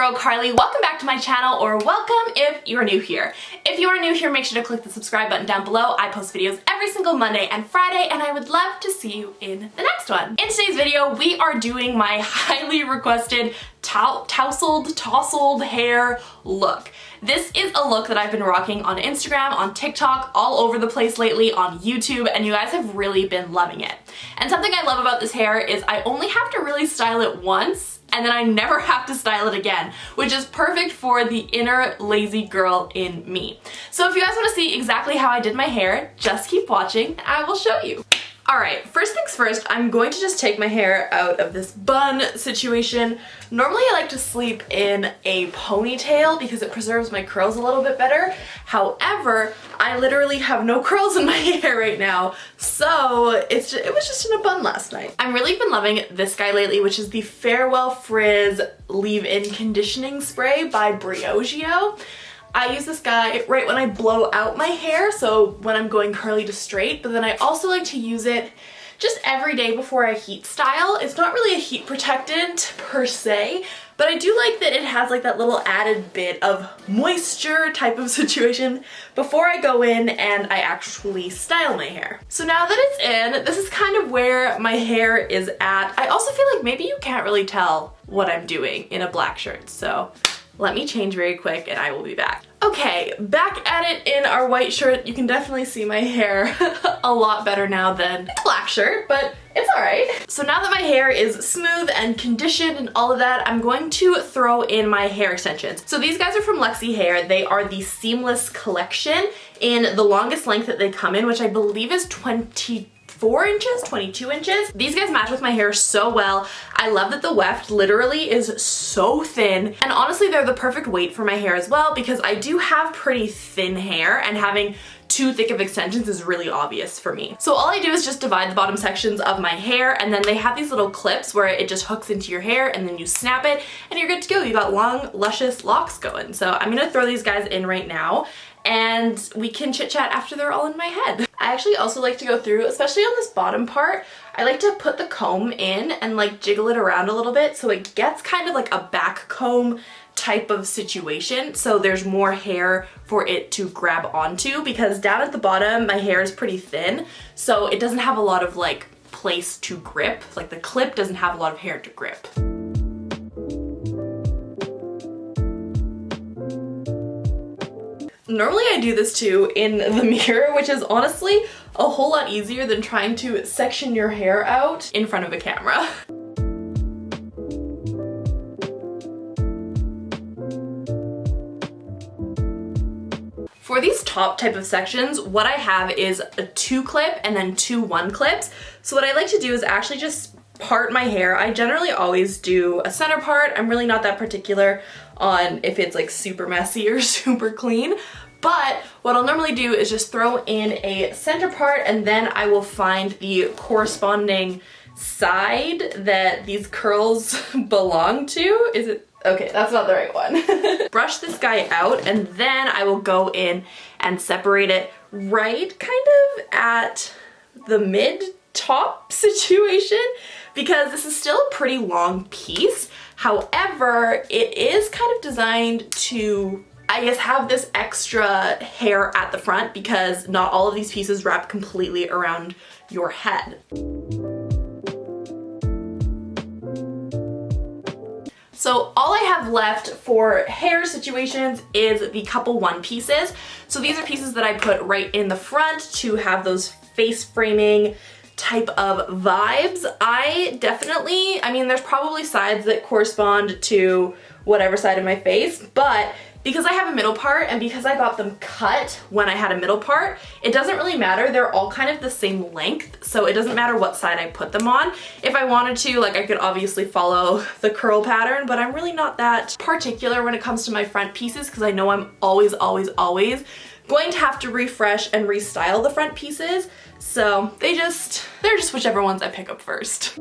girl Carly. Welcome back to my channel, or welcome if you're new here. If you are new here, make sure to click the subscribe button down below. I post videos every single Monday and Friday, and I would love to see you in the next one. In today's video, we are doing my highly requested tousled hair look. This is a look that I've been rocking on Instagram, on TikTok, all over the place lately, on YouTube, and you guys have really been loving it. And something I love about this hair is I only have to really style it once, and then I never have to style it again, which is perfect for the inner lazy girl in me. So if you guys want to see exactly how I did my hair, just keep watching and I will show you. Alright, first things first, I'm going to just take my hair out of this bun situation. Normally I like to sleep in a ponytail because it preserves my curls a little bit better. However, I literally have no curls in my hair right now, so it was just in a bun last night. I've really been loving this guy lately, which is the Farewell Frizz Leave-In Conditioning Spray by Briogeo. I use this guy right when I blow out my hair, so when I'm going curly to straight, but then I also like to use it just every day before I heat style. It's not really a heat protectant per se, but I do like that it has like that little added bit of moisture type of situation before I go in and I actually style my hair. So now that it's in, this is kind of where my hair is at. I also feel like maybe you can't really tell what I'm doing in a black shirt, so let me change very quick and I will be back. Okay, back at it in our white shirt. You can definitely see my hair a lot better now than the black shirt, but it's alright. So now that my hair is smooth and conditioned and all of that, I'm going to throw in my hair extensions. So these guys are from Luxy Hair. They are the Seamless Collection in the longest length that they come in, which I believe is 24 inches, 22 inches. These guys match with my hair so well. I love that the weft literally is so thin, and honestly they're the perfect weight for my hair as well because I do have pretty thin hair and having too thick of extensions is really obvious for me. So all I do is just divide the bottom sections of my hair, and then they have these little clips where it just hooks into your hair and then you snap it and you're good to go. You got long, luscious locks going. So I'm gonna throw these guys in right now and we can chit chat after they're all in my head. I actually also like to go through, especially on this bottom part, I like to put the comb in and like jiggle it around a little bit so it gets kind of like a back comb type of situation, so there's more hair for it to grab onto, because down at the bottom my hair is pretty thin, so it doesn't have a lot of like place to grip. Like the clip doesn't have a lot of hair to grip. Normally I do this too in the mirror, which is honestly a whole lot easier than trying to section your hair out in front of a camera. For these top type of sections, what I have is a 2-clip and then 2 1-clips. So what I like to do is actually just part my hair. I generally always do a center part. I'm really not that particular on if it's like super messy or super clean. But what I'll normally do is just throw in a center part, and then I will find the corresponding side that these curls belong to. Is it? Okay, that's not the right one. Brush this guy out, and then I will go in and separate it right kind of at the mid-top situation, because this is still a pretty long piece. However, it is kind of designed to, I guess, have this extra hair at the front because not all of these pieces wrap completely around your head. So all I have left for hair situations is the couple 1 pieces. So these are pieces that I put right in the front to have those face framing type of vibes. I mean, there's probably sides that correspond to whatever side of my face, but because I have a middle part and because I got them cut when I had a middle part, it doesn't really matter. They're all kind of the same length, so it doesn't matter what side I put them on. If I wanted to, like, I could obviously follow the curl pattern, but I'm really not that particular when it comes to my front pieces because I know I'm always going to have to refresh and restyle the front pieces. So they're just whichever ones I pick up first.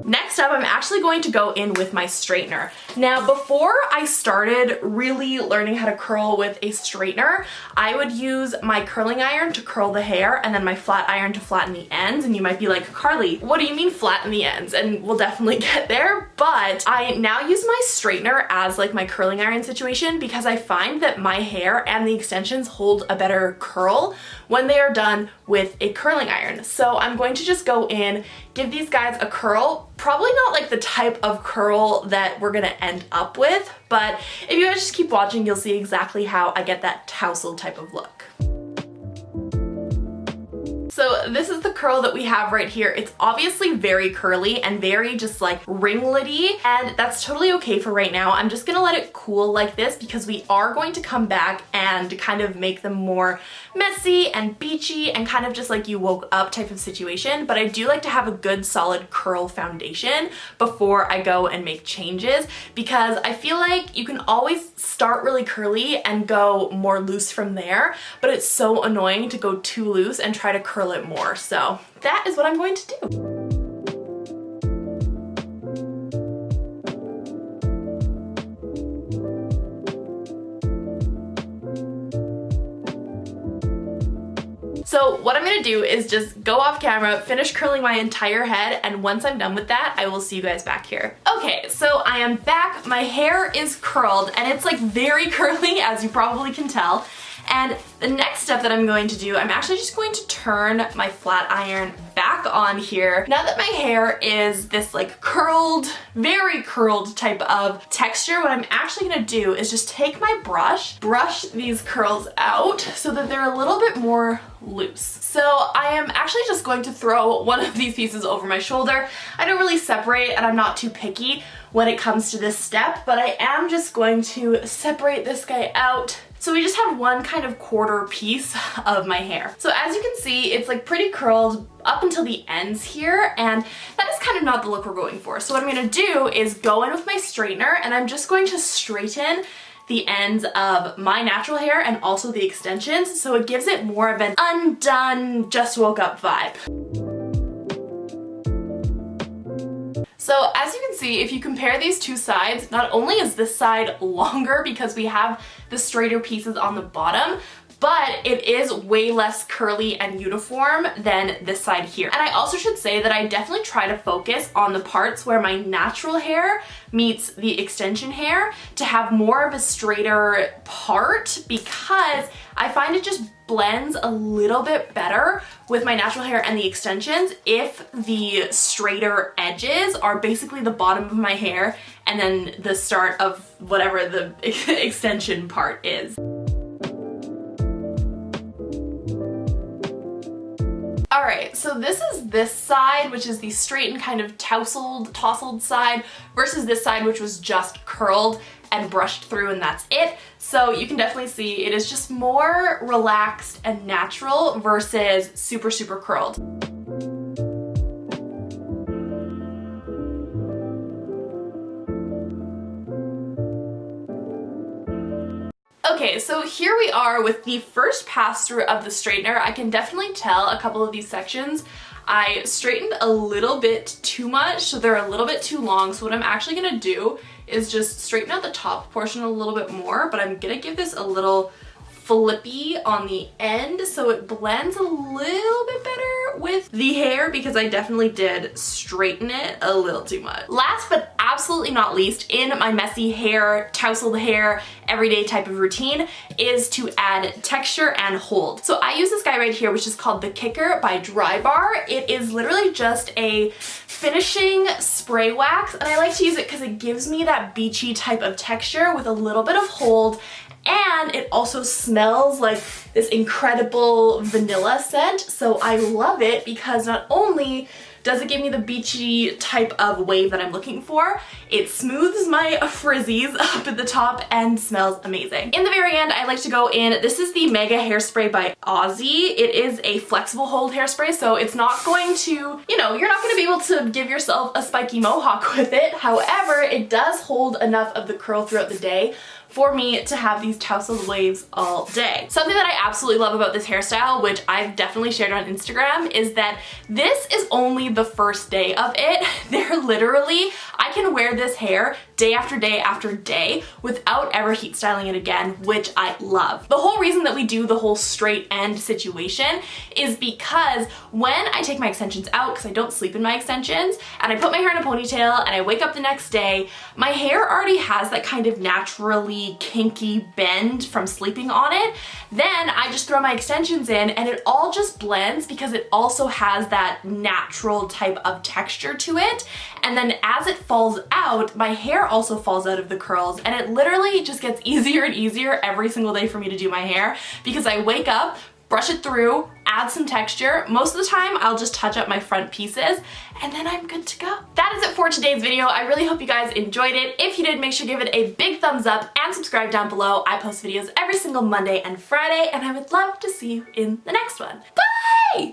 Next up, I'm actually going to go in with my straightener. Now, before I started really learning how to curl with a straightener, I would use my curling iron to curl the hair and then my flat iron to flatten the ends. And you might be like, Carly, what do you mean flatten the ends? And we'll definitely get there. But I now use my straightener as like my curling iron situation because I find that my hair and the extensions hold a better curl when they are done with a curling iron. So I'm going to just go in, give these guys a curl, probably not like the type of curl that we're gonna end up with, but if you guys just keep watching, you'll see exactly how I get that tousled type of look. So this is the curl that we have right here. It's obviously very curly and very just like ringlety, and that's totally okay for right now. I'm just gonna let it cool like this because we are going to come back and kind of make them more messy and beachy and kind of just like you woke up type of situation. But I do like to have a good solid curl foundation before I go and make changes because I feel like you can always start really curly and go more loose from there, but it's so annoying to go too loose and try to curl it more. So that is what I'm going to do. So what I'm gonna do is just go off camera, finish curling my entire head, and once I'm done with that, I will see you guys back here. Okay, so I am back. My hair is curled, and it's like very curly, as you probably can tell. And the next step that I'm going to do, I'm actually just going to turn my flat iron back on here. Now that my hair is this like curled, very curled type of texture, what I'm actually gonna do is just take my brush these curls out so that they're a little bit more loose. So I am actually just going to throw one of these pieces over my shoulder. I don't really separate and I'm not too picky when it comes to this step, but I am just going to separate this guy out. So we just have one kind of quarter piece of my hair. So as you can see, it's like pretty curled up until the ends here, and that is kind of not the look we're going for. So what I'm gonna do is go in with my straightener and I'm just going to straighten the ends of my natural hair and also the extensions, so it gives it more of an undone, just woke up vibe. So as you can see, if you compare these two sides, not only is this side longer because we have the straighter pieces on the bottom, but it is way less curly and uniform than this side here. And I also should say that I definitely try to focus on the parts where my natural hair meets the extension hair to have more of a straighter part because I find it just blends a little bit better with my natural hair and the extensions if the straighter edges are basically the bottom of my hair and then the start of whatever the extension part is. Alright, so this is this side, which is the straight and kind of tousled side, versus this side, which was just curled and brushed through, and that's it. So you can definitely see it is just more relaxed and natural versus super, super curled. Okay, so here we are with the first pass through of the straightener. I can definitely tell a couple of these sections I straightened a little bit too much, so they're a little bit too long. So what I'm actually gonna do is just straighten out the top portion a little bit more, but I'm gonna give this a little flippy on the end so it blends a little bit better with the hair because I definitely did straighten it a little too much. Last but absolutely not least, in my messy hair, tousled hair, everyday type of routine is to add texture and hold. So I use this guy right here, which is called the Kicker by Dry Bar. It is literally just a finishing spray wax, and I like to use it because it gives me that beachy type of texture with a little bit of hold. And it also smells like this incredible vanilla scent, so I love it because not only does it give me the beachy type of wave that I'm looking for, it smooths my frizzies up at the top and smells amazing. In the very end, I like to go in, this is the Mega Hairspray by Aussie. It is a flexible hold hairspray, so it's not going to, you know, you're not gonna be able to give yourself a spiky mohawk with it. However, it does hold enough of the curl throughout the day for me to have these tousled waves all day. Something that I absolutely love about this hairstyle, which I've definitely shared on Instagram, is that this is only the first day of it. They're literally, I can wear this hair day after day after day without ever heat styling it again, which I love. The whole reason that we do the whole straight end situation is because when I take my extensions out, because I don't sleep in my extensions, and I put my hair in a ponytail and I wake up the next day, my hair already has that kind of naturally kinky bend from sleeping on it. Then I just throw my extensions in and it all just blends because it also has that natural type of texture to it. And then as it falls out, my hair also falls out of the curls, and it literally just gets easier and easier every single day for me to do my hair because I wake up, brush it through, add some texture. Most of the time I'll just touch up my front pieces and then I'm good to go. That is it for today's video. I really hope you guys enjoyed it. If you did, make sure to give it a big thumbs up and subscribe down below. I post videos every single Monday and Friday, and I would love to see you in the next one. Bye!